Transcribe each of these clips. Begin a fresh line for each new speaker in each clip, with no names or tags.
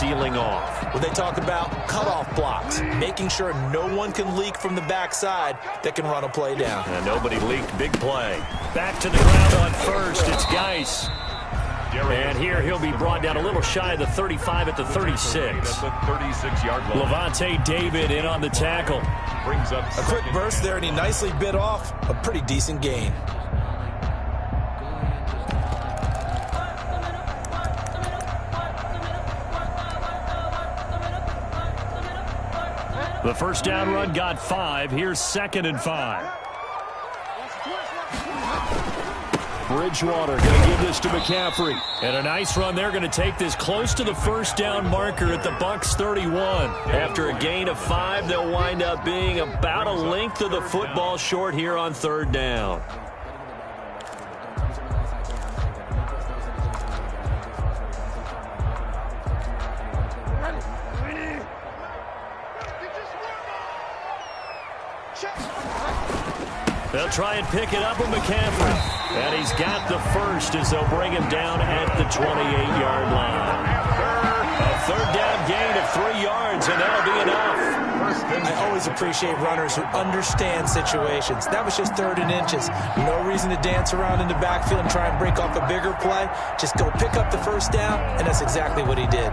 sealing off.
Well, they talk about cutoff blocks, making sure no one can leak from the backside that can run a play down.
And nobody leaked. Big play. Back to the ground on first. It's Geis. And here he'll be brought down a little shy of the 35 at the 36.
At the 36-yard line.
Levante David in on the tackle.
Brings up
a quick burst there, and he nicely bit off a pretty decent gain.
The first down run got 5. Here's 2nd and 5. Bridgewater going to give this to McCaffrey. And a nice run. They're going to take this close to the first down marker at the Bucs 31. After a gain of 5, they'll wind up being about a length of the football short here on 3rd down. They'll try and pick it up with McCaffrey. And he's got the first as they'll bring him down at the 28-yard line. A 3rd down gain of 3 yards, and that'll be enough.
I always appreciate runners who understand situations. That was just 3rd and inches. No reason to dance around in the backfield and try and break off a bigger play. Just go pick up the first down, and that's exactly what he did.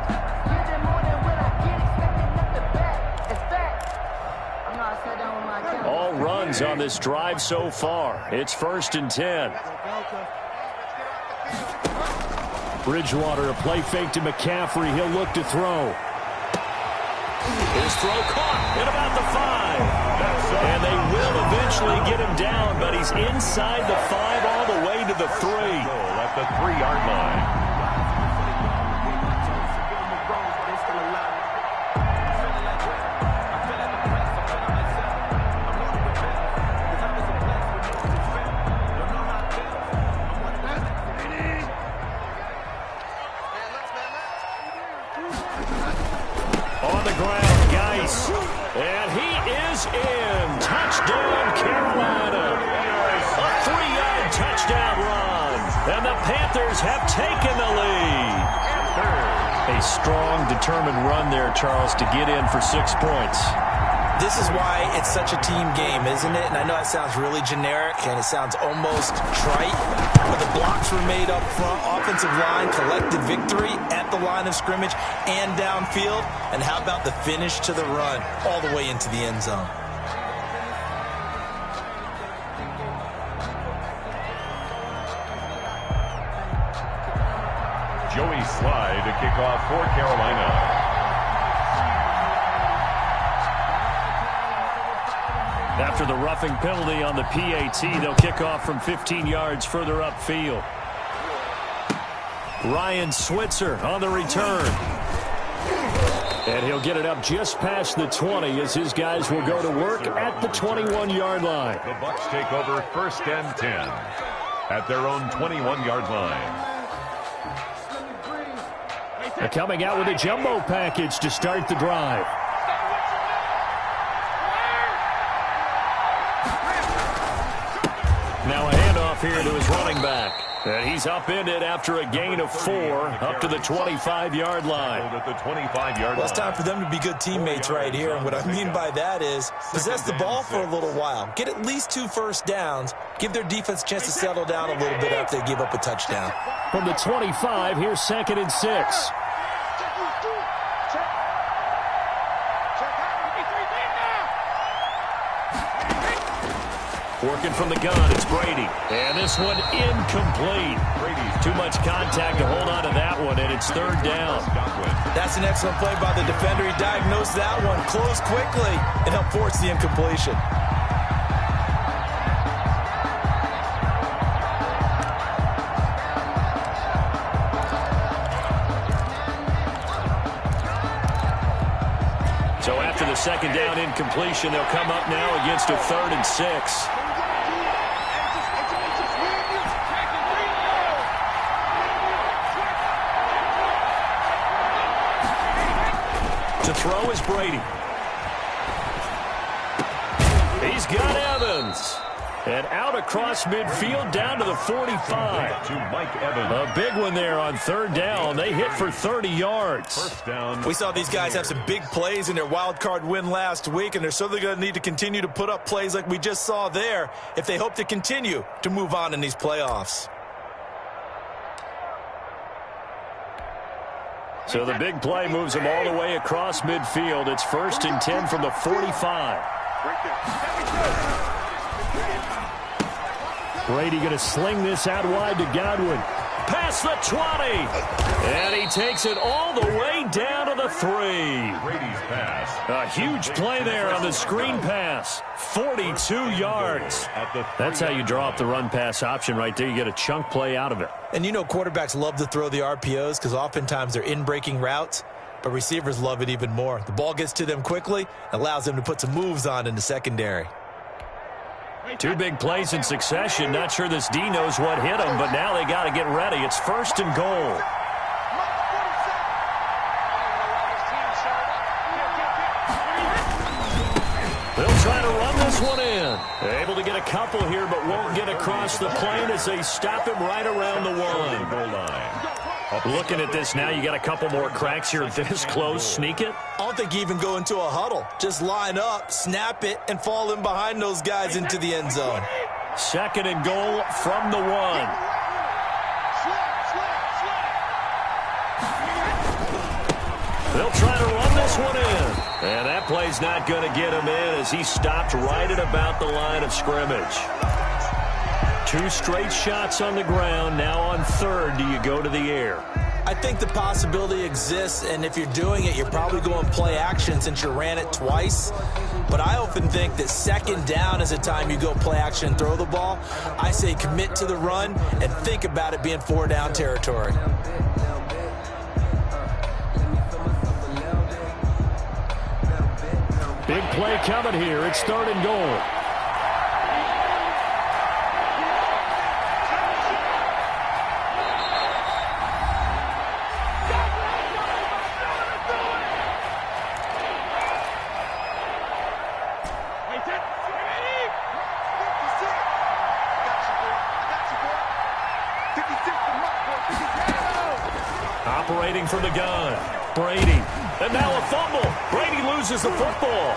All runs on this drive so far. It's 1st and 10. Bridgewater, a play fake to McCaffrey. He'll look to throw. His throw caught at about the 5. And they will eventually get him down, but he's inside the 5 all the way to the 3.
At the 3-yard line.
On the ground, Geis. And he is in. Touchdown, Carolina. A 3-yard touchdown run. And the Panthers have taken the lead. A strong, determined run there, Charles, to get in for 6 points.
This is why it's such a team game, isn't it? And I know it sounds really generic and it sounds almost trite, but the blocks were made up front. Offensive line collected victory at the line of scrimmage and downfield. And how about the finish to the run all the way into the end zone?
Joey Slye to kick off for Carolina.
After the roughing penalty on the PAT, they'll kick off from 15 yards further upfield. Ryan Switzer on the return. And he'll get it up just past the 20 as his guys will go to work at the 21-yard line.
The Bucs take over 1st and 10 at their own 21-yard line.
They're coming out with a jumbo package to start the drive. Now a handoff here to his running back. And he's upended after a gain of 4 up to the 25-yard line.
At the 25-yard
Well, it's time for them to be good teammates right here. And what I mean by that is possess the ball for a little while. Get at least 2 first downs. Give their defense a chance to settle down a little bit after they give up a touchdown.
From the 25, here's 2nd and 6. Working from the gun, it's Brady. And this one incomplete. Too much contact to hold on to that one, and it's 3rd down.
That's an excellent play by the defender. He diagnosed that one, closed quickly, and helped force the incompletion.
So after the 2nd down incompletion, they'll come up now against a 3rd and 6. To throw is Brady. He's got Evans. And out across midfield down to the 45.
To Mike Evans.
A big one there on third down. They hit for 30 yards.
First down.
We saw these guys have some big plays in their wild card win last week, and they're certainly going to need to continue to put up plays like we just saw there if they hope to continue to move on in these playoffs.
So the big play moves them all the way across midfield. It's 1st and 10 from the 45. Brady going to sling this out wide to Godwin. Past the 20. And he takes it all the way down to the 3.
Brady's pass.
A huge play there on the screen pass. 42 yards. That's how you draw up the run-pass option right there. You get a chunk play out of it.
And you know quarterbacks love to throw the RPOs because oftentimes they're in-breaking routes, but receivers love it even more. The ball gets to them quickly, allows them to put some moves on in the secondary.
2 big plays in succession. Not sure this D knows what hit him, but now they got to get ready. It's 1st and goal. They'll try to run this one in. Able to get a couple here, but won't get across the plane as they stop him right around the 1.
Goal line.
Looking at this now, you got a couple more cracks here this close. Sneak it.
I don't think you even go into a huddle. Just line up, snap it, and fall in behind those guys into the end zone.
2nd and goal from the 1. They'll try to run this one in. And that play's not going to get him in as he stopped right at about the line of scrimmage. 2 straight shots on the ground. Now on 3rd, do you go to the air?
I think the possibility exists, and if you're doing it, you're probably going play action since you ran it twice. But I often think that 2nd down is the time you go play action and throw the ball. I say commit to the run and think about it being 4-down territory.
Big play coming here. It's 3rd and goal. Operating from the gun. Brady. And now a fumble. Brady loses the football.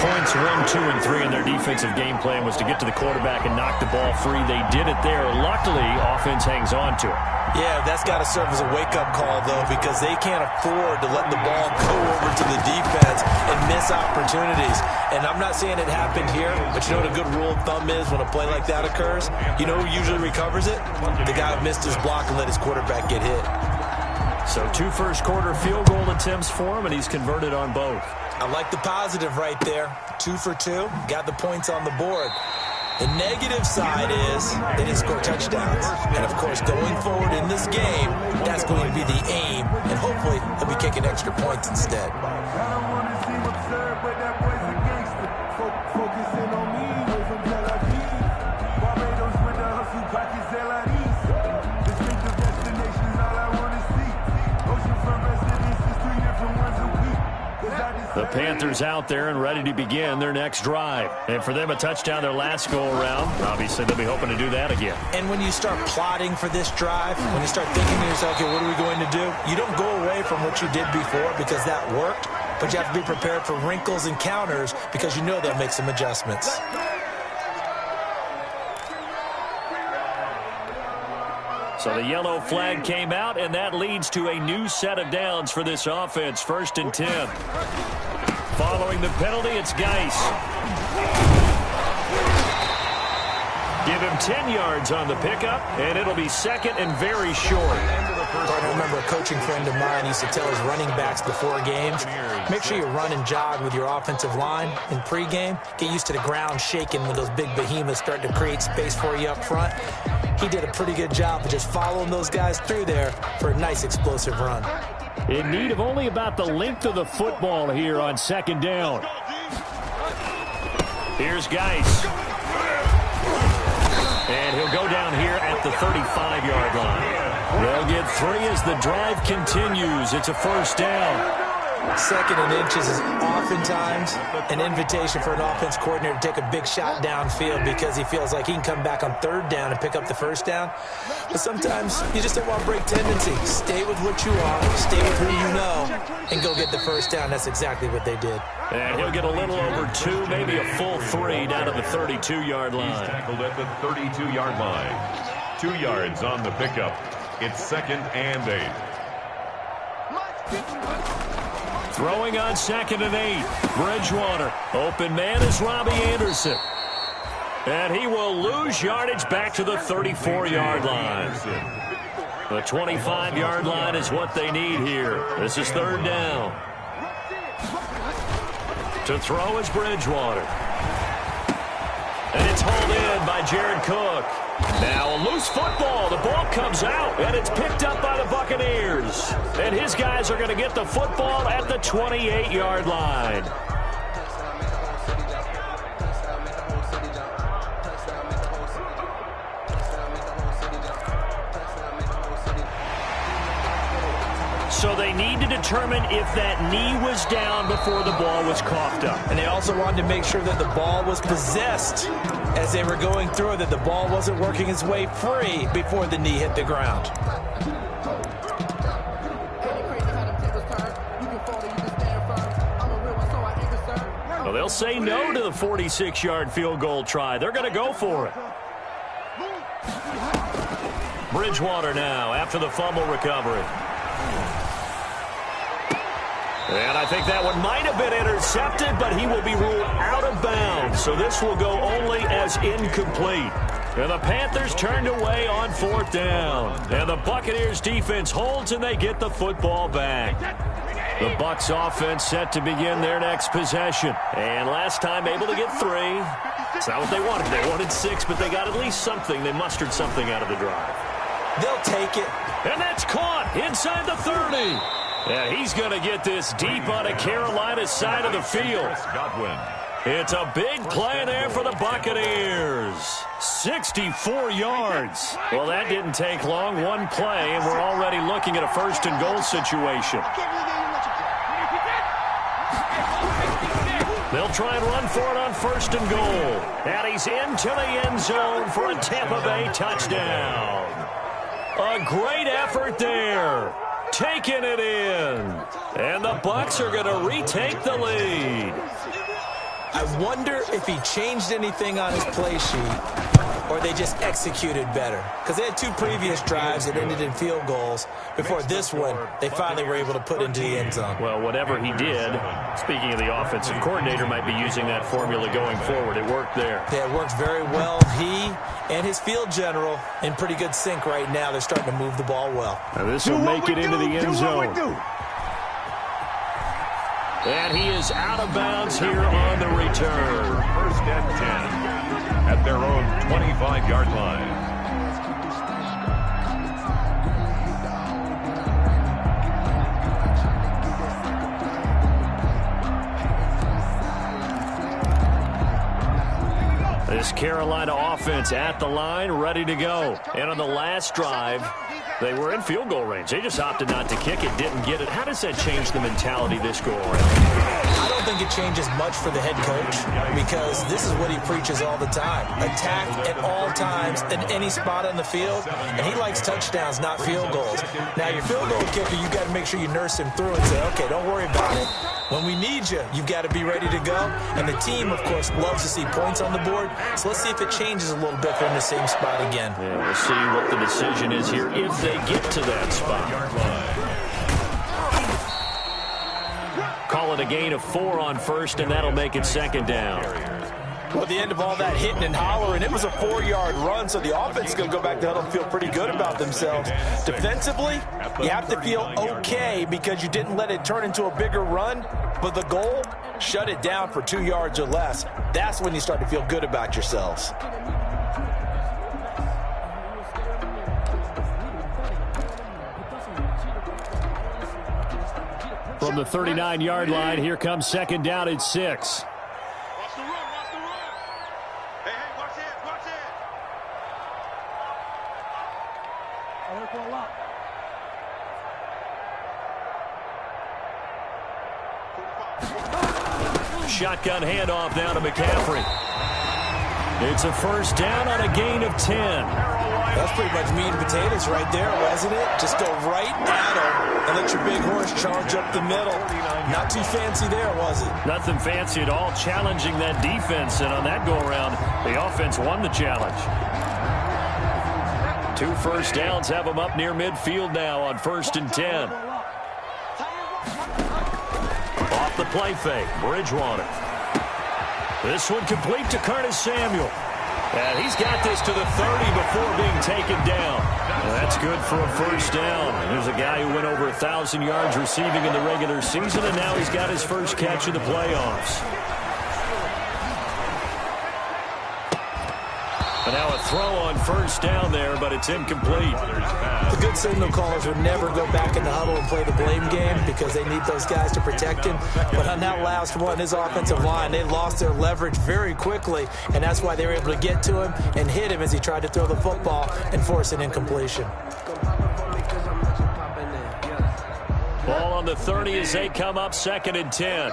Points 1, 2, and 3 in their defensive game plan was to get to the quarterback and knock the ball free. They did it there. Luckily, offense hangs on to it.
Yeah, that's got to serve as a wake-up call, though, because they can't afford to let the ball go over to the defense and miss opportunities. And I'm not saying it happened here, but you know what a good rule of thumb is when a play like that occurs? You know who usually recovers it? The guy who missed his block and let his quarterback get hit.
So 2 first-quarter field goal attempts for him, and he's converted on both.
I like the positive right there. 2 for 2, got the points on the board. The negative side is they didn't score touchdowns. And, of course, going forward in this game, that's going to be the aim. And hopefully he'll be kicking extra points instead.
The Panthers out there and ready to begin their next drive. And for them, a touchdown their last go-around. Obviously, they'll be hoping to do that again.
And when you start plotting for this drive, when you start thinking to yourself, okay, what are we going to do? You don't go away from what you did before because that worked, but you have to be prepared for wrinkles and counters because you know they'll make some adjustments.
So the yellow flag came out, and that leads to a new set of downs for this offense. 1st and 10. Following the penalty, it's Geis. Give him 10 yards on the pickup, and it'll be 2nd and very short.
I remember a coaching friend of mine used to tell his running backs before games, make sure you run and jog with your offensive line in pregame. Get used to the ground shaking when those big behemoths start to create space for you up front. He did a pretty good job of just following those guys through there for a nice explosive run.
In need of only about the length of the football here on 2nd down. Here's Geis. And he'll go down here at the 35-yard line. They'll get 3 as the drive continues. It's a 1st down.
Second and inches is oftentimes an invitation for an offense coordinator to take a big shot downfield because he feels like he can come back on third down and pick up the first down. But sometimes you just don't want to break tendency. Stay with what you are, stay with who you know, and go get the first down. That's exactly what they did.
And he'll get a little over 2, maybe a full 3 down to the 32-yard line.
He's tackled at the 32-yard line. 2 yards on the pickup. It's 2nd and 8.
Throwing on 2nd and 8. Bridgewater. Open man is Robbie Anderson. And he will lose yardage back to the 34-yard line. The 25-yard line is what they need here. This is 3rd down. To throw is Bridgewater. And it's hauled in by Jared Cook. Now a loose football. The ball comes out, and it's picked up by the Buccaneers. And his guys are going to get the football at the 28-yard line. So they need to determine if that knee was down before the ball was coughed up.
And they also wanted to make sure that the ball was possessed as they were going through it, that the ball wasn't working its way free before the knee hit the ground.
Well, they'll say no to the 46-yard field goal try. They're going to go for it. Bridgewater now after the fumble recovery. And I think that one might have been intercepted, but he will be ruled out of bounds. So this will go only as incomplete. And the Panthers turned away on 4th down. And the Buccaneers defense holds, and they get the football back. The Bucs offense set to begin their next possession. And last time able to get 3. It's not what they wanted. They wanted 6, but they got at least something. They mustered something out of the drive.
They'll take it.
And that's caught inside the 30. Yeah, he's going to get this deep on the Carolina side of the field. It's a big play there for the Buccaneers. 64 yards. Well, that didn't take long. One play, and we're already looking at a 1st and goal situation. They'll try and run for it on 1st and goal. And he's into the end zone for a Tampa Bay touchdown. A great effort there. Taking it in. And the Bucs are going to retake the lead.
I wonder if he changed anything on his play sheet or they just executed better. Because they had 2 previous drives that ended in field goals. Before this one, they finally were able to put into the end zone.
Well, whatever he did, speaking of the offensive coordinator, might be using that formula going forward. It worked there.
Yeah, it worked very well. He and his field general in pretty good sync right now. They're starting to move the ball well.
Now this will make it into the end zone. And he is out of bounds here on the return.
1st and 10 at their own 25-yard line.
This Carolina offense at the line, ready to go. And on the last drive, they were in field goal range. They just opted not to kick it, didn't get it. How does that change the mentality this go around?
I don't think it changes much for the head coach because this is what he preaches all the time. Attack at all times in any spot on the field, and he likes touchdowns, not field goals. Now, your field goal kicker, you got to make sure you nurse him through and say, okay, don't worry about it. When we need you, you've got to be ready to go. And the team, of course, loves to see points on the board. So let's see if it changes a little bit from the same spot again.
Yeah, we'll see what the decision is here if they get to that spot. Call it a gain of 4 on 1st, and that'll make it 2nd down.
Well, at the end of all that hitting and hollering, it was a 4-yard run, so the offense is going to go back to huddle and feel pretty good about themselves. Defensively, you have to feel okay because you didn't let it turn into a bigger run, but the goal, shut it down for 2 yards or less. That's when you start to feel good about yourselves.
From the 39-yard line, here comes 2nd down at 6. Shotgun handoff now to McCaffrey. It's a first down on a gain of 10.
That's pretty much meat and potatoes right there, wasn't it? Just go right at him and let your big horse charge up the middle. Not too fancy there, was it?
Nothing fancy at all, challenging that defense, and on that go-around, the offense won the challenge. 2 first downs have them up near midfield now on 1st and 10. Off the play fake, Bridgewater. This one complete to Curtis Samuel. And he's got this to the 30 before being taken down. And that's good for a first down. There's a guy who went over 1,000 yards receiving in the regular season, and now he's got his first catch in the playoffs. And now a throw on first down there, but it's incomplete.
The good signal callers would never go back in the huddle and play the blame game because they need those guys to protect him. But on that last one, his offensive line, they lost their leverage very quickly, and that's why they were able to get to him and hit him as he tried to throw the football and force an incompletion.
Ball on the 30 as they come up 2nd and 10.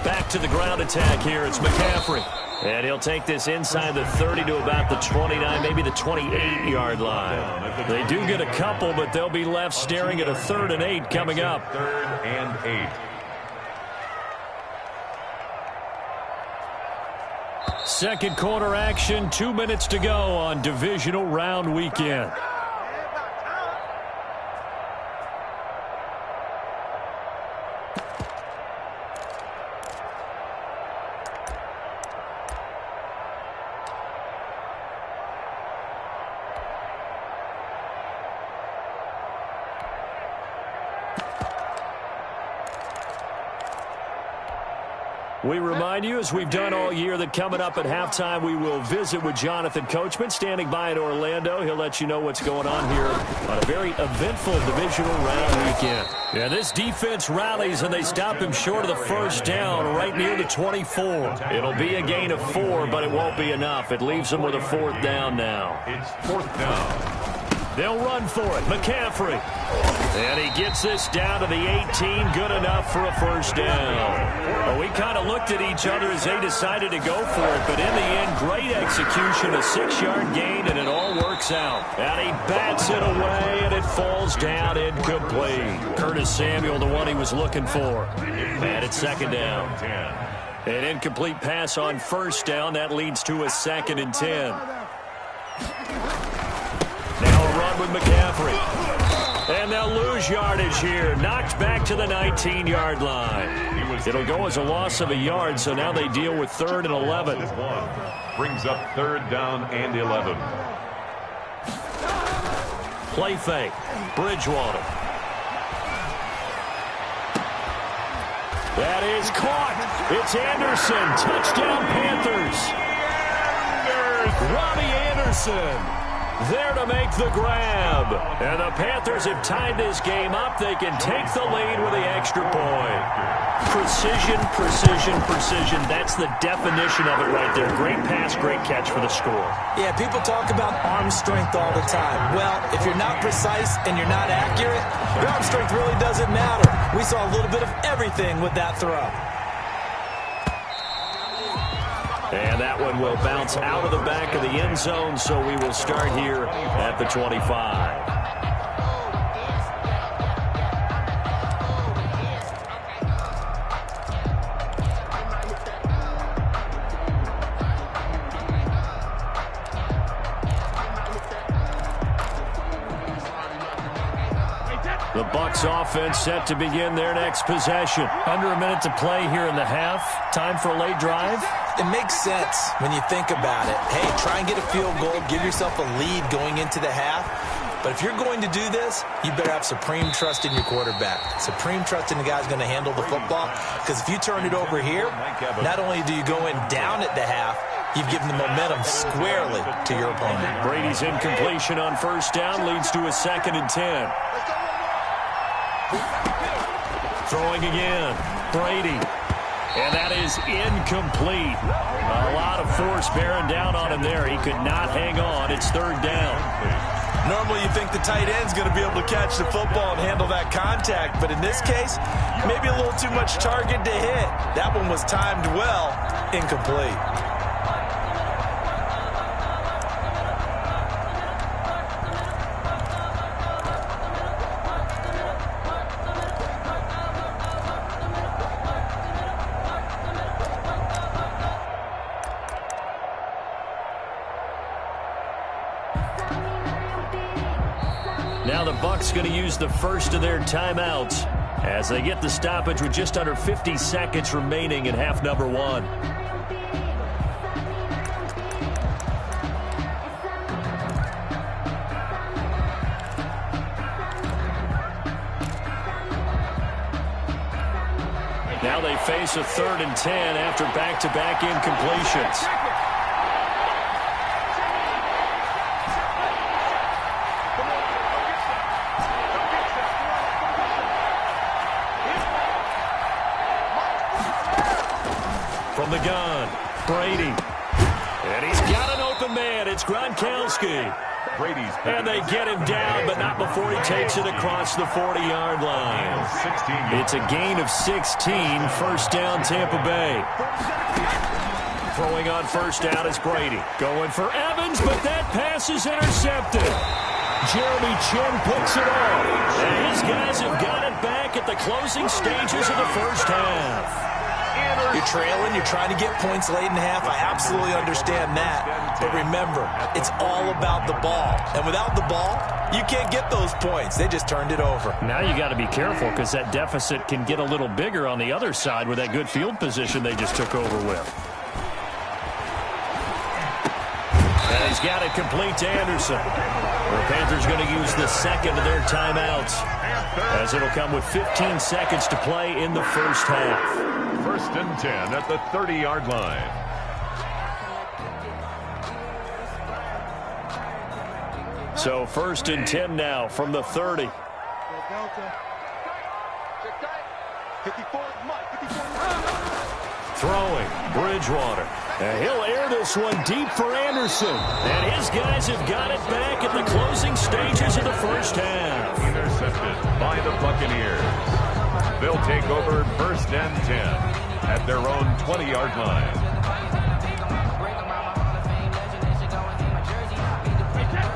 Back to the ground attack here. It's McCaffrey. And he'll take this inside the 30 to about the 29, maybe the 28-yard line. They do get a couple, but they'll be left staring at a 3rd and 8 coming up.
3rd and 8.
Second quarter action, 2 minutes to go on divisional round weekend. We remind you, as we've done all year, that coming up at halftime, we will visit with Jonathan Coachman, standing by in Orlando. He'll let you know what's going on here on a very eventful divisional round weekend. Yeah, this defense rallies, and they stop him short of the first down right near the 24. It'll be a gain of 4, but it won't be enough. It leaves them with a 4th down now.
It's 4th down.
They'll run for it. McCaffrey. And he gets this down to the 18. Good enough for a first down. Well, we kind of looked at each other as they decided to go for it. But in the end, great execution. A 6-yard gain, and it all works out. And he bats it away, and it falls down incomplete. Curtis Samuel, the one he was looking for. And it's 2nd down. An incomplete pass on first down. That leads to a 2nd and 10. Now a run with McCaffrey. And they'll lose yardage here. Knocked back to the 19-yard line. It'll go as a loss of a yard, so now they deal with 3rd and 11.
Brings up 3rd down and 11.
Play fake. Bridgewater. That is caught. It's Anderson. Touchdown, Panthers. Robbie Anderson there to make the grab. And the Panthers have tied this game up. They can take the lead with the extra point. Precision, precision, precision. That's the definition of it right there. Great pass, great catch for the score.
Yeah, people talk about arm strength all the time. Well, if you're not precise and you're not accurate, your arm strength really doesn't matter. We saw a little bit of everything with that throw.
And that one will bounce out of the back of the end zone, so we will start here at the 25. The Bucs offense set to begin their next possession. Under a minute to play here in the half. Time for a late drive.
It makes sense when you think about it. Hey, try and get a field goal. Give yourself a lead going into the half. But if you're going to do this, you better have supreme trust in your quarterback. Supreme trust in the guy who's going to handle the football. Because if you turn it over here, not only do you go in down at the half, you've given the momentum squarely to your opponent.
Brady's incompletion on first down leads to a 2nd and 10. Throwing again. Brady. And that is incomplete. A lot of force bearing down on him there. He could not hang on. It's 3rd down.
Normally you think the tight end's going to be able to catch the football and handle that contact, but in this case, maybe a little too much target to hit. That one was timed well, incomplete.
Now the Bucs going to use the first of their timeouts as they get the stoppage with just under 50 seconds remaining in half number 1. Now they face a 3rd and 10 after back-to-back incompletions. From the gun, Brady. And he's got an open man. It's Gronkowski. And they get him down, but not before he takes it across the 40-yard line. It's a gain of 16, first down Tampa Bay. Throwing on first down is Brady. Going for Evans, but that pass is intercepted. Jeremy Chin picks it up. And his guys have got it back at the closing stages of the first half.
You're trailing, you're trying to get points late in half. I absolutely understand that. But remember, it's all about the ball. And without the ball, you can't get those points. They just turned it over.
Now you got to be careful because that deficit can get a little bigger on the other side with that good field position they just took over with. And he's got it complete to Anderson. The Panthers going to use the second of their timeouts as it'll come with 15 seconds to play in the first half.
1st and 10 at the 30-yard line.
So 1st and 10 now from the 30. Throwing, Bridgewater. And he'll air this one deep for Anderson. And his guys have got it back at the closing stages of the first half.
Intercepted by the Buccaneers. They'll take over 1st and 10 at their own 20-yard line.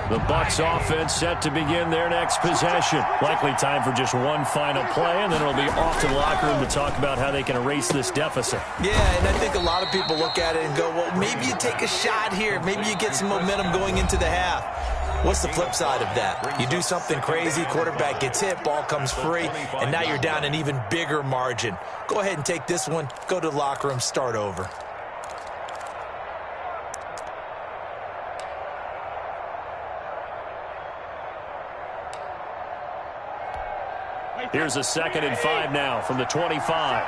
The Bucs offense set to begin their next possession. Likely time for just one final play, and then it'll be off to the locker room to talk about how they can erase this deficit.
Yeah, and I think a lot of people look at it and go, well, maybe you take a shot here. Maybe you get some momentum going into the half. What's the flip side of that? You do something crazy, quarterback gets hit, ball comes free, and now you're down an even bigger margin. Go ahead and take this one, go to the locker room, start over.
Here's a 2nd and 5 now from the 25.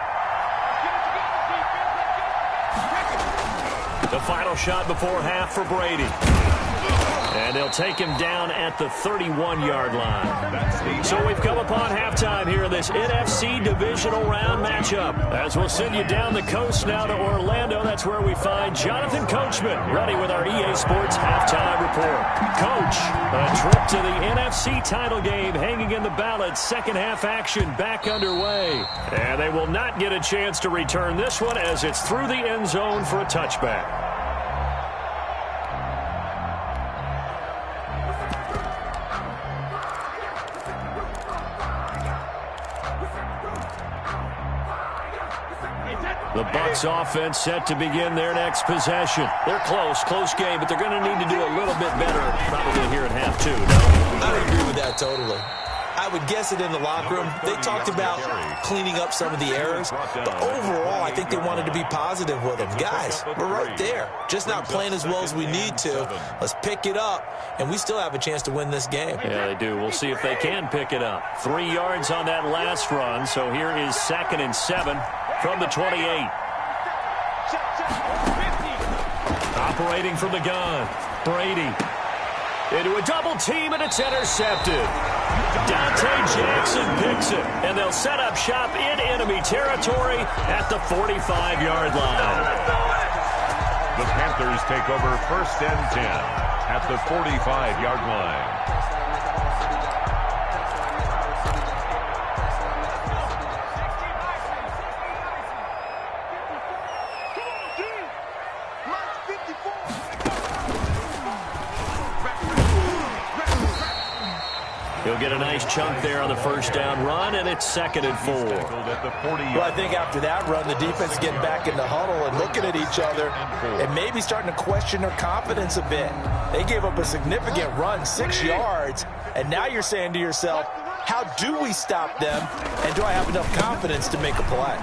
The final shot before half for Brady. And they'll take him down at the 31-yard line. So we've come upon halftime here in this NFC divisional round matchup. As we'll send you down the coast now to Orlando, that's where we find Jonathan Coachman ready with our EA Sports halftime report. Coach, a trip to the NFC title game hanging in the balance. Second half action back underway. And they will not get a chance to return this one as it's through the end zone for a touchback. The Bucs offense set to begin their next possession. They're close game, but they're going to need to do a little bit better probably here at half 2, no?
I agree with that totally. I would guess it in the locker room. They talked about cleaning up some of the errors, but overall, I think they wanted to be positive with them. Guys, we're right there, just not playing as well as we need to. Let's pick it up, and we still have a chance to win this game.
Yeah, they do. We'll see if they can pick it up. 3 yards on that last run, so here is 2nd and 7 from the 28. Operating from the gun, Brady. Into a double team, and it's intercepted. Dante Jackson picks it, and they'll set up shop in enemy territory at the 45-yard line.
The Panthers take over 1st and 10 at the 45-yard line.
He'll get a nice chunk there on the first down run, and it's 2nd and 4.
Well, I think after that run, the defense is getting back in the huddle and looking at each other and maybe starting to question their confidence a bit. They gave up a significant run, 6 yards, and now you're saying to yourself, how do we stop them, and do I have enough confidence to make a play?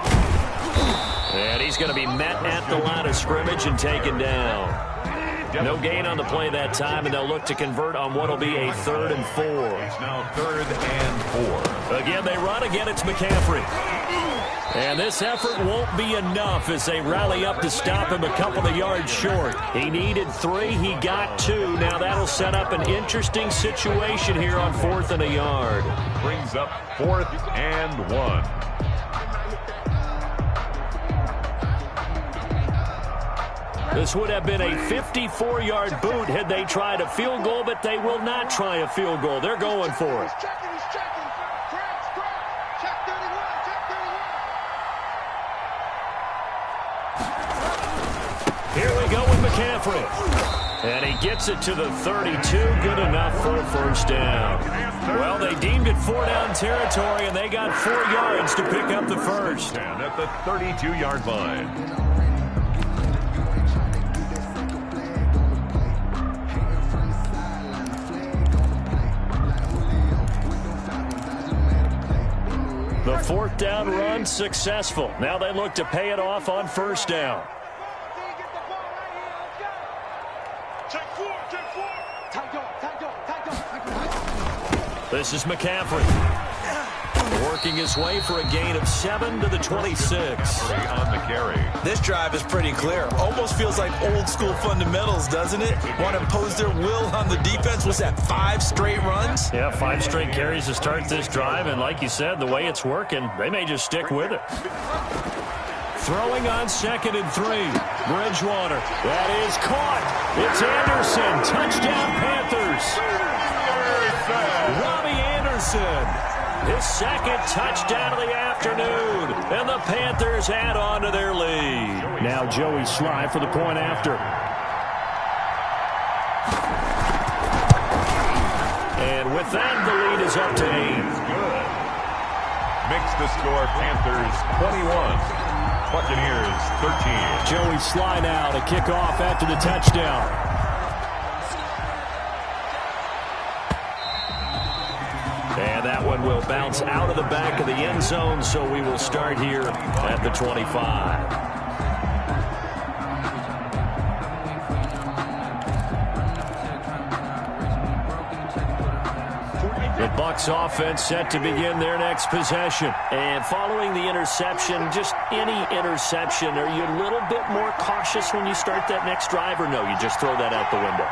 And he's going to be met at the line of scrimmage and taken down. No gain on the play that time, and they'll look to convert on what will be a 3rd and 4.
It's now 3rd and 4.
Again, they run. Again, it's McCaffrey. And this effort won't be enough as they rally up to stop him a couple of yards short. He needed 3. He got 2. Now that'll set up an interesting situation here on 4th and a yard.
Brings up 4th and 1.
This would have been a 54-yard boot had they tried a field goal, but they will not try a field goal. They're going for it. Here we go with McCaffrey. And he gets it to the 32. Good enough for a first down. Well, they deemed it 4-down territory, and they got 4 yards to pick up the first.
And at the 32-yard line.
The 4th down run successful. Now they look to pay it off on first down. This is McCaffrey. Working his way for a gain of 7 to the 26.
On the carry.
This drive is pretty clear. Almost feels like old school fundamentals, doesn't it? Want to impose their will on the defense. Was that 5 straight runs?
Yeah, 5 straight carries to start this drive. And like you said, the way it's working, they may just stick with it. Throwing on 2nd and 3. Bridgewater. That is caught. It's Anderson. Touchdown, Panthers. Robbie Anderson. His 2nd touchdown of the afternoon. And the Panthers add on to their lead. Now Joey Sly for the point after. And with that, the lead is up to 8.
Good. Makes the score Panthers 21. Buccaneers 13.
Joey Sly now to kick off after the touchdown. And that one will bounce out of the back of the end zone, so we will start here at the 25. The Bucs offense set to begin their next possession. And following the interception, just any interception, are you a little bit more cautious when you start that next drive, or no, you just throw that out the window?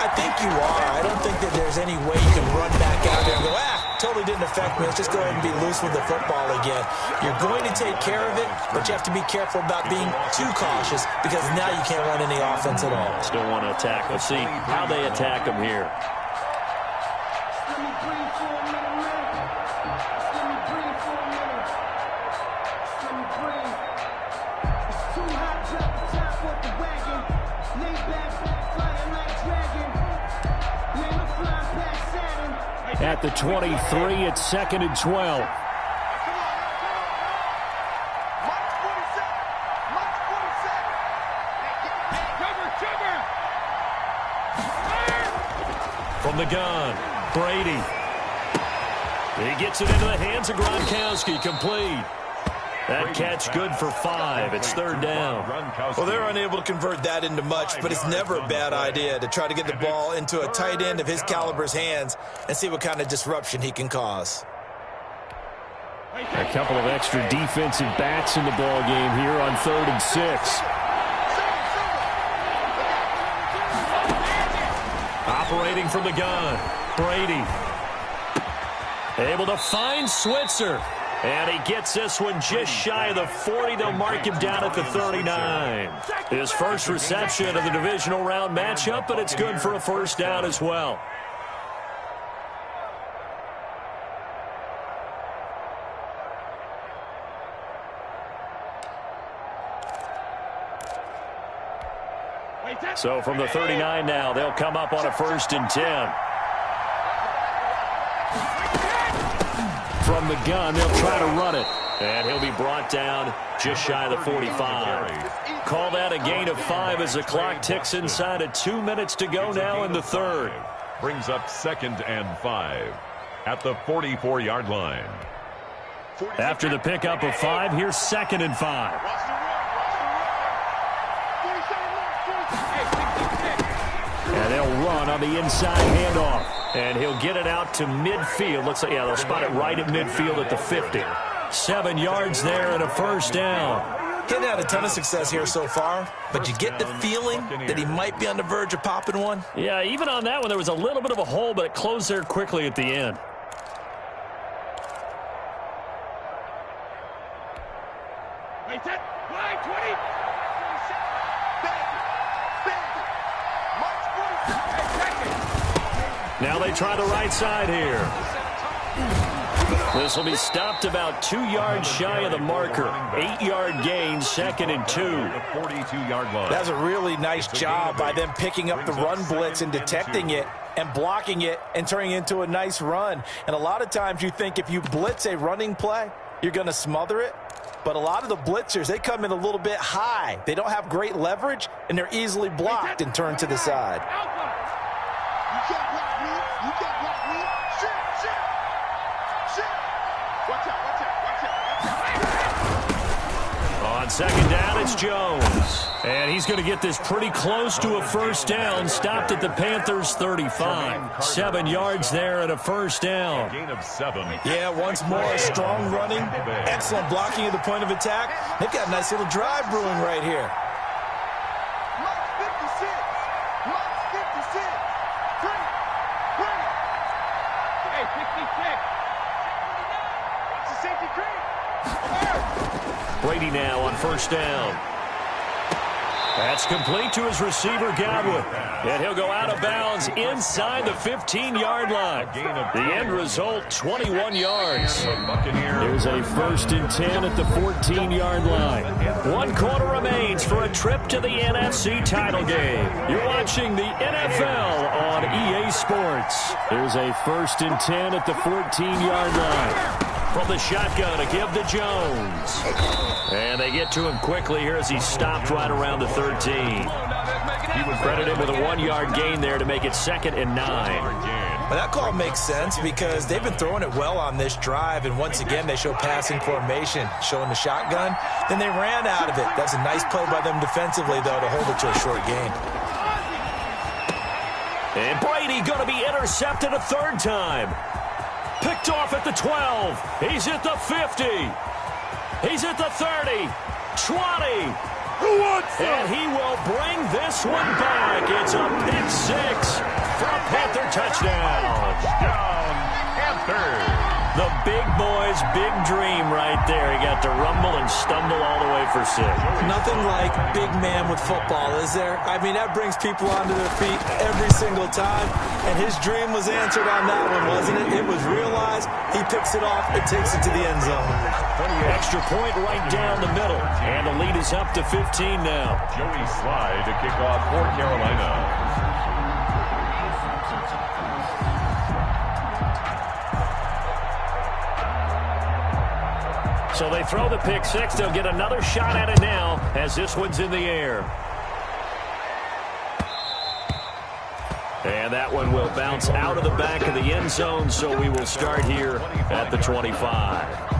I think you are. I don't think that there's any way you can run back out there and go, totally didn't affect me. Let's just go ahead and be loose with the football again. You're going to take care of it, but you have to be careful about being too cautious because now you can't run any offense at all.
Still want to attack. Let's see how they attack them here. At the 23, it's 2nd and 12. From the gun, Brady. He gets it into the hands of Gronkowski, complete. That catch good for 5. It's 3rd down.
Well, they're unable to convert that into much, but it's never a bad idea to try to get the ball into a tight end of his caliber's hands and see what kind of disruption he can cause.
A couple of extra defensive backs in the ball game here on 3rd and 6. Operating from the gun, Brady. Able to find Switzer. And he gets this one just shy of the 40. They'll mark him down at the 39. His first reception of the divisional round matchup, but it's good for a first down as well. So from the 39 now, they'll come up on a 1st and 10. From the gun, they'll try to run it. And he'll be brought down just shy of the 45. Call that a gain of 5 as the clock ticks inside of 2 minutes to go now in the third.
Brings up 2nd and 5 at the 44-yard line.
After the pickup of 5, here's 2nd and 5. And they'll run on the inside handoff. And he'll get it out to midfield. Looks like, yeah, they'll spot it right at midfield at the 50. 7 yards there and a first down.
Getting had a ton of success here so far, but you get the feeling that he might be on the verge of popping one.
Yeah, even on that one, there was a little bit of a hole, but it closed there quickly at the end. Now they try the right side here. This will be stopped about 2 yards shy of the marker. 8-yard gain, 2nd and 2.
42-yard line.
That's a really nice job by them picking up the run blitz and detecting it and blocking it and turning it into a nice run. And a lot of times you think if you blitz a running play, you're going to smother it. But a lot of the blitzers, they come in a little bit high. They don't have great leverage, and they're easily blocked and turned to the side.
On 2nd down, it's Jones. And he's going to get this pretty close to a first down. Stopped at the Panthers' 35. 7 yards there and a first down.
Gain of 7.
Yeah, once more, strong running. Excellent blocking at the point of attack. They've got a nice little drive brewing right here.
Brady now on first down. That's complete to his receiver, Godwin. And he'll go out of bounds inside the 15-yard line. The end result, 21 yards. There's a 1st and 10 at the 14-yard line. 1 quarter remains for a trip to the NFC title game. You're watching the NFL on EA Sports. There's a 1st and 10 at the 14-yard line. From the shotgun to give to Jones. And they get to him quickly here as he stopped right around the 13. He would credit him with a 1-yard gain there to make it 2nd and 9.
Well, that call makes sense because they've been throwing it well on this drive, and once again they show passing formation, showing the shotgun. Then they ran out of it. That's a nice play by them defensively, though, to hold it to a short gain.
And Brady going to be intercepted a 3rd time. Picked off at the 12. He's at the 50. He's at the 30. 20. And he will bring this one back. It's a pick 6 for a Panther touchdown.
Touchdown, Panthers.
The big boy's big dream right there. He got to rumble and stumble all the way for 6.
Nothing like big man with football, is there? I mean, that brings people onto their feet every single time. And his dream was answered on that one, wasn't it? It was realized. He picks it off. It takes it to the end zone.
Extra point right down the middle. And the lead is up to 15 now.
Joey Slye to kick off for Carolina.
So they throw the pick 6. They'll get another shot at it now as this one's in the air. And that one will bounce out of the back of the end zone, so we will start here at the 25.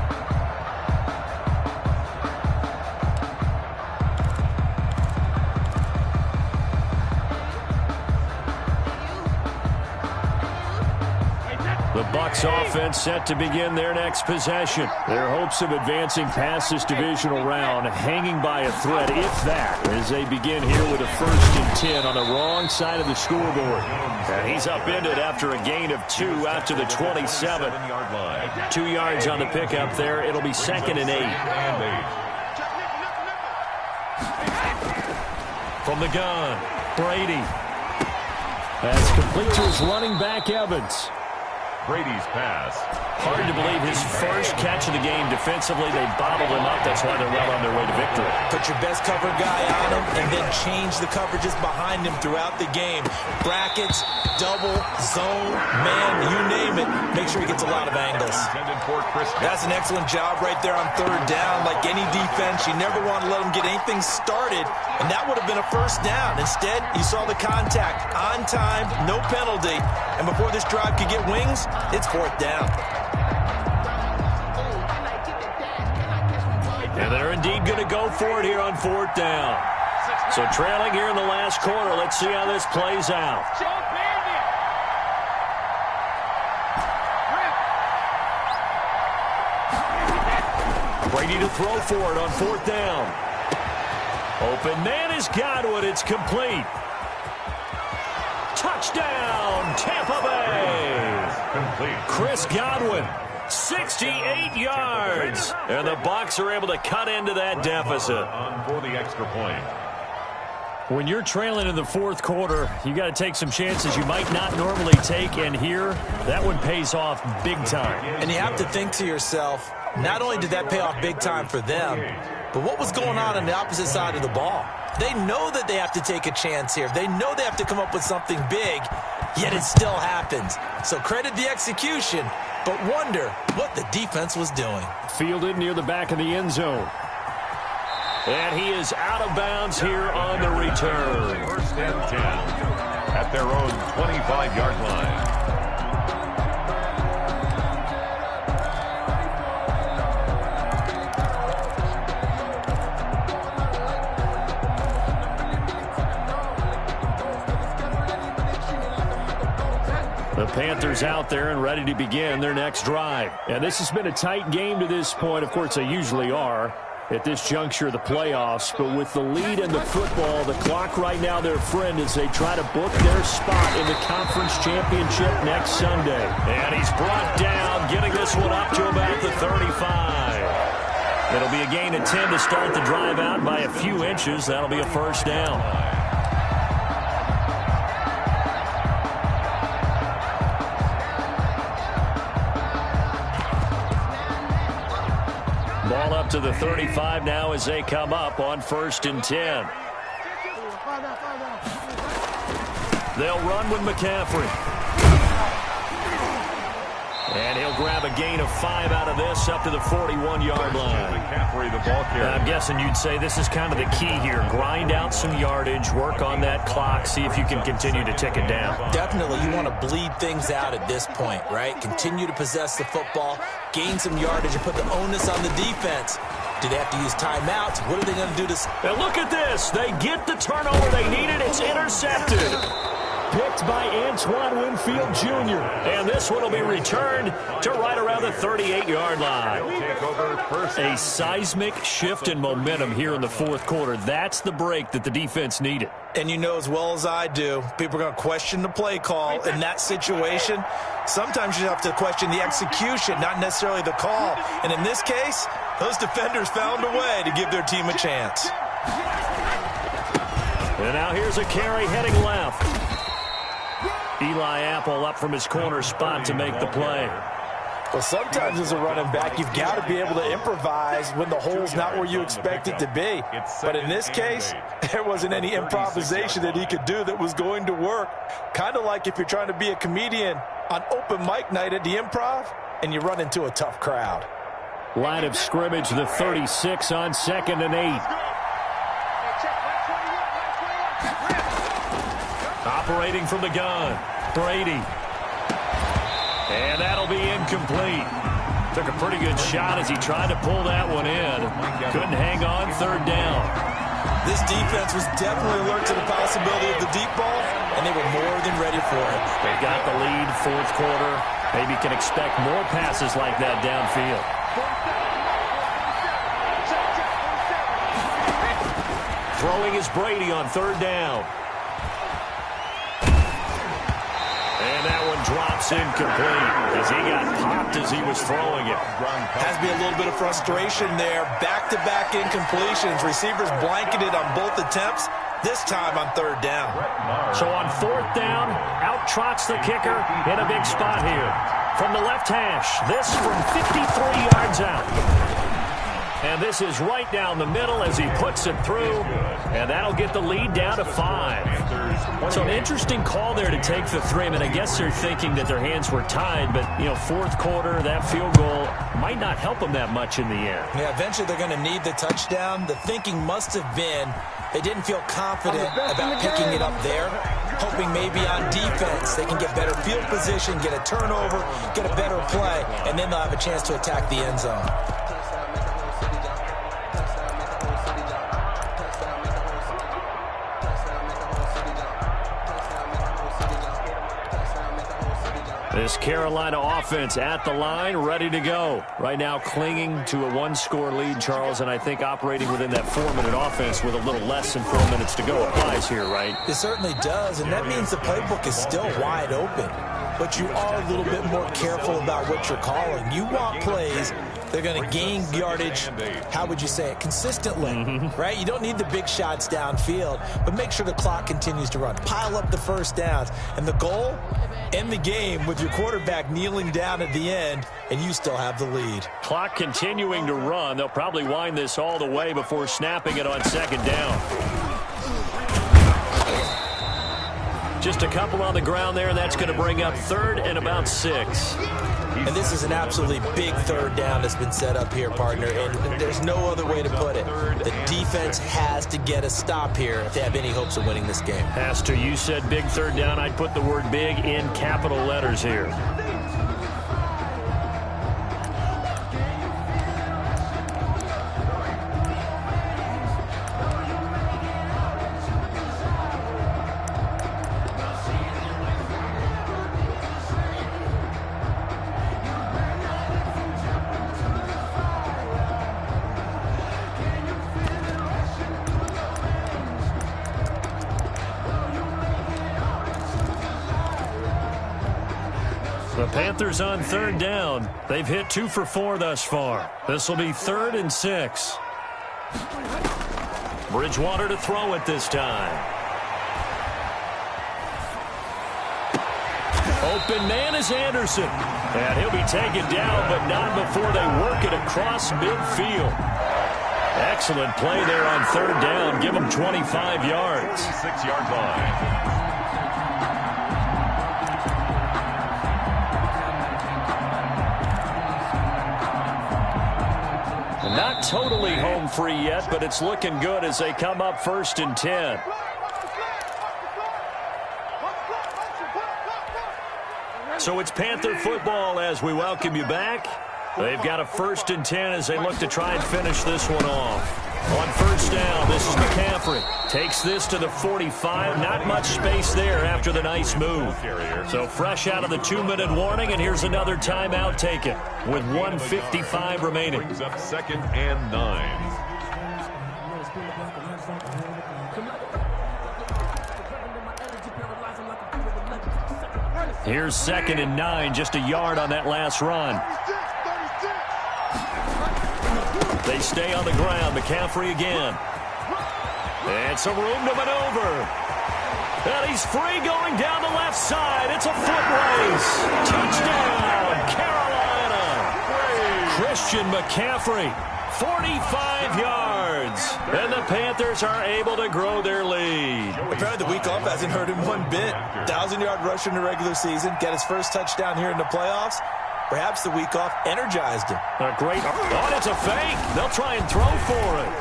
The Bucs offense set to begin their next possession. Their hopes of advancing past this divisional round hanging by a thread, if that, as they begin here with a 1st and 10 on the wrong side of the scoreboard. And he's upended after a gain of 2 out to the 27. 2 yards on the pickup there. It'll be 2nd and 8. From the gun, Brady. That's complete to his running back, Evans.
Brady's pass.
Hard to believe his first catch of the game defensively. They bottled him up. That's why they're well on their way to victory.
Put your best cover guy on him and then change the coverages behind him throughout the game. Brackets, double, zone, man, you name it. Make sure he gets a lot of angles. That's an excellent job right there on 3rd down. Like any defense, you never want to let him get anything started, and that would have been a 1st down. Instead, you saw the contact on time, no penalty, and before this drive could get wings, it's 4th down.
And they're indeed going to go for it here on 4th down. So trailing here in the last quarter. Let's see how this plays out. Brady to throw for it on 4th down. Open man is Godwin. It's complete. Touchdown, Tampa Bay.
Complete.
Chris Godwin, 68 yards. And the Bucs are able to cut into that deficit.
On for the extra point.
When you're trailing in the 4th quarter, you got to take some chances you might not normally take, and here, that one pays off big time.
And you have to think to yourself, not only did that pay off big time for them, but what was going on the opposite side of the ball? They know that they have to take a chance here. They know they have to come up with something big, yet it still happens. So credit the execution, but wonder what the defense was doing.
Fielded near the back of the end zone. And he is out of bounds here on the return.
1st and 10 at their own 25-yard line.
The Panthers out there and ready to begin their next drive. And this has been a tight game to this point. Of course, they usually are at this juncture of the playoffs. But with the lead in the football, the clock right now their friend as they try to book their spot in the conference championship next Sunday. And he's brought down, getting this one up to about the 35. It'll be a gain of 10 to start the drive out by a few inches. That'll be a 1st down. Ball up to the 35 now as they come up on 1st and 10. They'll run with McCaffrey. And he'll grab a gain of 5 out of this up to the 41-yard line.
McCaffrey, the ball carrier.
I'm guessing you'd say this is kind of the key here. Grind out some yardage, work on that clock, see if you can continue to tick it down.
Definitely, you want to bleed things out at this point, right? Continue to possess the football, gain some yardage, and put the onus on the defense. Do they have to use timeouts? What are they going to do to...
Now look at this. They get the turnover they needed. It's intercepted. Picked by Antoine Winfield Jr. And this one will be returned to right around the 38-yard line. A seismic shift in momentum here in the 4th quarter. That's the break that the defense needed.
And you know as well as I do, people are going to question the play call in that situation. Sometimes you have to question the execution, not necessarily the call. And in this case, those defenders found a way to give their team a chance.
And now here's a carry heading left. Eli Apple up from his corner spot to make the play.
Well, sometimes as a running back, you've got to be able to improvise when the hole's not where you expect it to be. But in this case, there wasn't any improvisation that he could do that was going to work. Kind of like if you're trying to be a comedian on open mic night at the Improv and you run into a tough crowd.
Line of scrimmage, the 36 on 2nd and 8. Operating from the gun, Brady. And that'll be incomplete. Took a pretty good shot as he tried to pull that one in. Couldn't hang on 3rd down.
This defense was definitely alert to the possibility of the deep ball, and they were more than ready for it.
They've got the lead, fourth quarter. Maybe can expect more passes like that downfield. Throwing is Brady on third down. And that one drops incomplete as he got popped as he was throwing it.
Has to be a little bit of frustration there. Back-to-back incompletions. Receivers blanketed on both attempts, this time on third down.
So on fourth down, out trots the kicker in a big spot here. From the left hash, this from 53 yards out. And this is right down the middle as he puts it through. And that'll get the lead down to 5. So an interesting call there to take the 3. I mean, I guess they're thinking that their hands were tied. But, you know, fourth quarter, that field goal might not help them that much in the end.
Yeah, eventually they're going to need the touchdown. The thinking must have been they didn't feel confident about picking it up there. Hoping maybe on defense they can get better field position, get a turnover, get a better play, and then they'll have a chance to attack the end zone.
This Carolina offense at the line, ready to go. Right now clinging to a one-score lead, Charles, and I think operating within that 4-minute offense with a little less than 4 minutes to go applies here, right?
It certainly does, and that means the playbook is still wide open. But you are a little bit more careful about what you're calling. You want plays they're going to gain yardage, how would you say it, consistently, right? You don't need the big shots downfield, but make sure the clock continues to run. Pile up the first downs. And the goal, end the game with your quarterback kneeling down at the end, and you still have the lead.
Clock continuing to run. They'll probably wind this all the way before snapping it on second down. Just a couple on the ground there, and that's going to bring up third and about 6.
And this is an absolutely big third down that's been set up here, partner, and there's no other way to put it. The defense has to get a stop here if they have any hopes of winning this game.
Pastor, you said big third down. I'd put the word big in capital letters here. The Panthers on third down. They've hit 2 for 4 thus far. This will be 3rd and 6. Bridgewater to throw it this time. Open man is Anderson. And he'll be taken down, but not before they work it across midfield. Excellent play there on third down. Give him 25 yards.
6-yard line.
Not totally home free yet, but it's looking good as they come up 1st and 10. So it's Panther football as we welcome you back. They've got a 1st and 10 as they look to try and finish this one off. On first down, this is McCaffrey. Takes this to the 45. Not much space there after the nice move. So fresh out of the 2-minute warning, and here's another timeout taken with 1:55 remaining.
Brings up 2nd and 9.
Here's 2nd and 9, just a yard on that last run. They stay on the ground. McCaffrey again. And some room to maneuver. And he's free going down the left side. It's a foot race. Touchdown, Carolina. Christian McCaffrey, 45 yards. And the Panthers are able to grow their lead.
Apparently the week off hasn't hurt him one bit. 1,000-yard rush in the regular season. Got his first touchdown here in the playoffs. Perhaps the week off energized him.
A great, oh, it's a fake. They'll try and throw for it.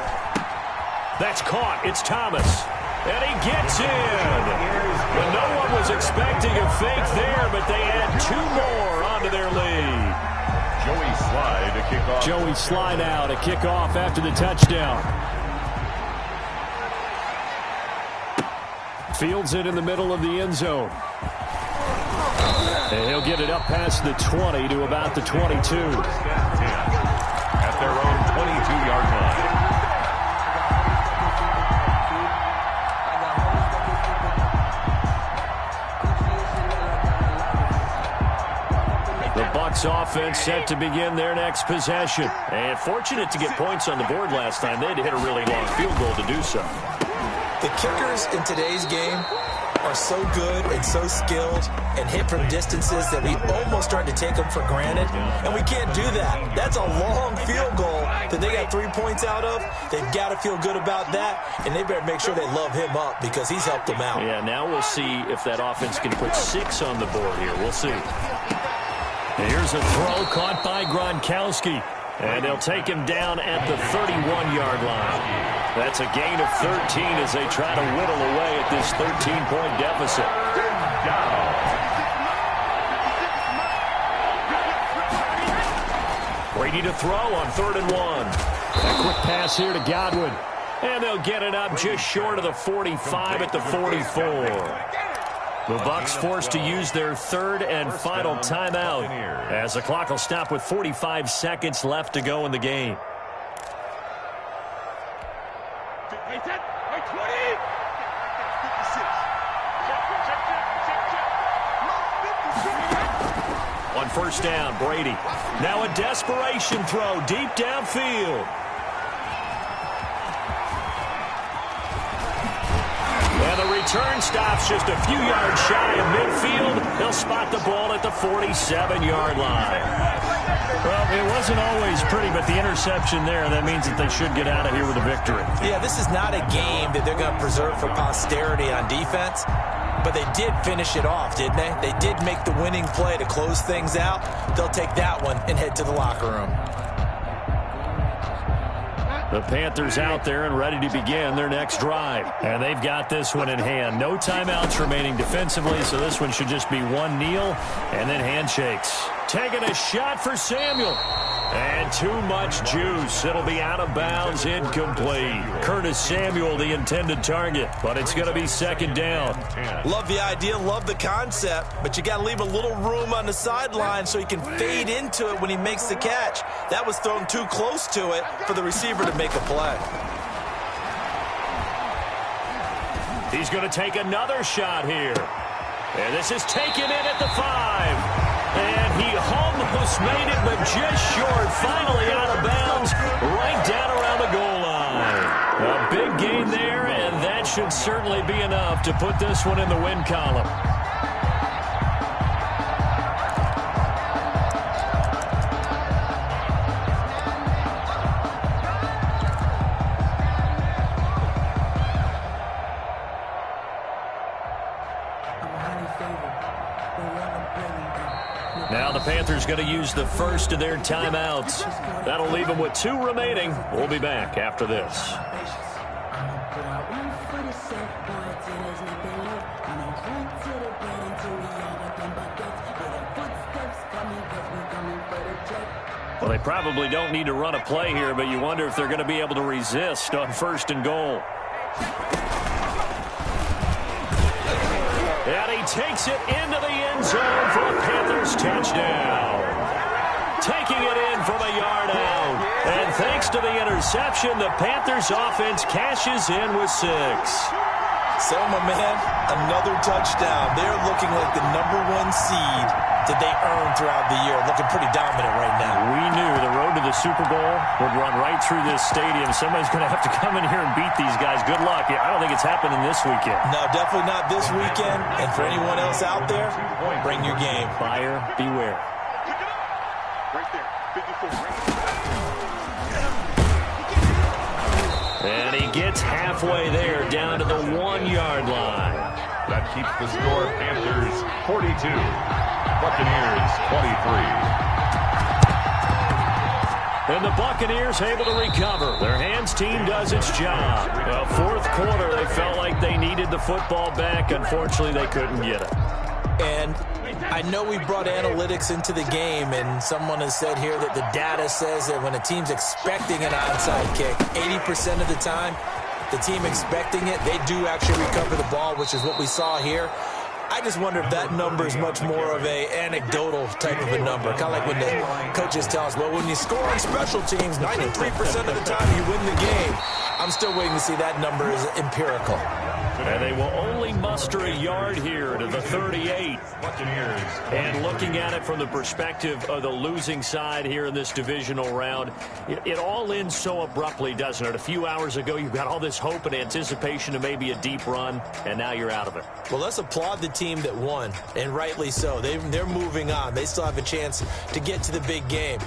That's caught. It's Thomas. And he gets in. Well, no one was expecting a fake there, but they add 2 more onto their lead.
Joey Slye to kick off.
Joey Slye now to kick off after the touchdown. Fields it in the middle of the end zone. And he'll get it up past the 20 to about the 22.
At their own 22-yard line.
The Bucs offense set to begin their next possession. And fortunate to get points on the board last time. They had to hit a really long field goal to do so.
The kickers in today's game are so good and so skilled and hit from distances that we almost start to take them for granted. And we can't do that. That's a long field goal that they got 3 points out of. They've got to feel good about that, and they better make sure they love him up because he's helped them out.
Yeah, now we'll see if that offense can put 6 on the board here. We'll see. Here's a throw caught by Gronkowski. And they'll take him down at the 31-yard line. That's a gain of 13 as they try to whittle away at this 13-point deficit. Brady to throw on 3rd and 1. A quick pass here to Godwin. And they'll get it up just short of the 45 at the 44. The Bucs forced to use their 3rd and final timeout as the clock will stop with 45 seconds left to go in the game. On 1st down, Brady. Now a desperation throw deep downfield. And the return stops just a few yards shy of midfield. They'll spot the ball at the 47-yard line. Well, it wasn't always pretty, but the interception there, that means that they should get out of here with a victory.
Yeah, this is not a game that they're going to preserve for posterity on defense, but they did finish it off, didn't they? They did make the winning play to close things out. They'll take that one and head to the locker room.
The Panthers out there and ready to begin their next drive. And they've got this one in hand. No timeouts remaining defensively, so this one should just be one kneel and then handshakes. Taking a shot for Samuel. And too much juice. It'll be out of bounds, incomplete. Curtis Samuel, the intended target, but it's going to be 2nd down.
Love the idea, love the concept, but you got to leave a little room on the sideline so he can fade into it when he makes the catch. That was thrown too close to it for the receiver to make a play.
He's going to take another shot here. And this is taken in at the 5. And he almost made it, but just short. Finally out of bounds, right down around the goal line. A big gain there, and that should certainly be enough to put this one in the win column. Now the Panthers going to use the first of their timeouts. That'll leave them with 2 remaining. We'll be back after this. Well, they probably don't need to run a play here, but you wonder if they're going to be able to resist on 1st and goal. And he takes it into the end zone for a Panthers touchdown. Taking it in from a yard out. And thanks to the interception, the Panthers offense cashes in with 6.
So, my man, another touchdown. They're looking like the #1 seed that they earned throughout the year. Looking pretty dominant right now.
We knew the road to the Super Bowl would run right through this stadium. Somebody's going to have to come in here and beat these guys. Good luck. I don't think it's happening this weekend.
No, definitely not this weekend. And for anyone else out there, bring your game.
Buyer beware.
Right there. 54.
And he gets halfway there, down to the 1-yard line.
That keeps the score Panthers 42, Buccaneers 23.
And the Buccaneers able to recover. Their hands team does its job. The 4th quarter, they felt like they needed the football back. Unfortunately, they couldn't get it.
And I know we brought analytics into the game, and someone has said here that the data says that when a team's expecting an onside kick, 80% of the time, the team expecting it, they do actually recover the ball, which is what we saw here. I just wonder if that number is much more of a anecdotal type of a number. Kind of like when the coaches tell us, well, when you score on special teams, 93% of the time you win the game. I'm still waiting to see that number is empirical.
And they will only muster a yard here to the 38. And looking at it from the perspective of the losing side here in this divisional round, it all ends so abruptly, doesn't it? A few hours ago, you got all this hope and anticipation of maybe a deep run, and now you're out of it.
Well, let's applaud the team that won, and rightly so. They're moving on. They still have a chance to get to the big game.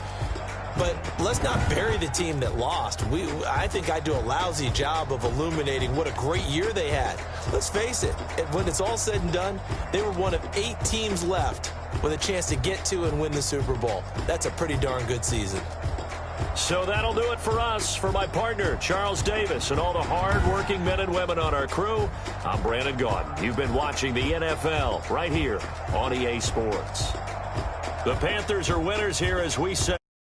But let's not bury the team that lost. I think I do a lousy job of illuminating what a great year they had. Let's face it, when it's all said and done, they were one of 8 teams left with a chance to get to and win the Super Bowl. That's a pretty darn good season.
So that'll do it for us. For my partner, Charles Davis, and all the hard-working men and women on our crew, I'm Brandon Gaudin. You've been watching the NFL right here on EA Sports. The Panthers are winners here as we say.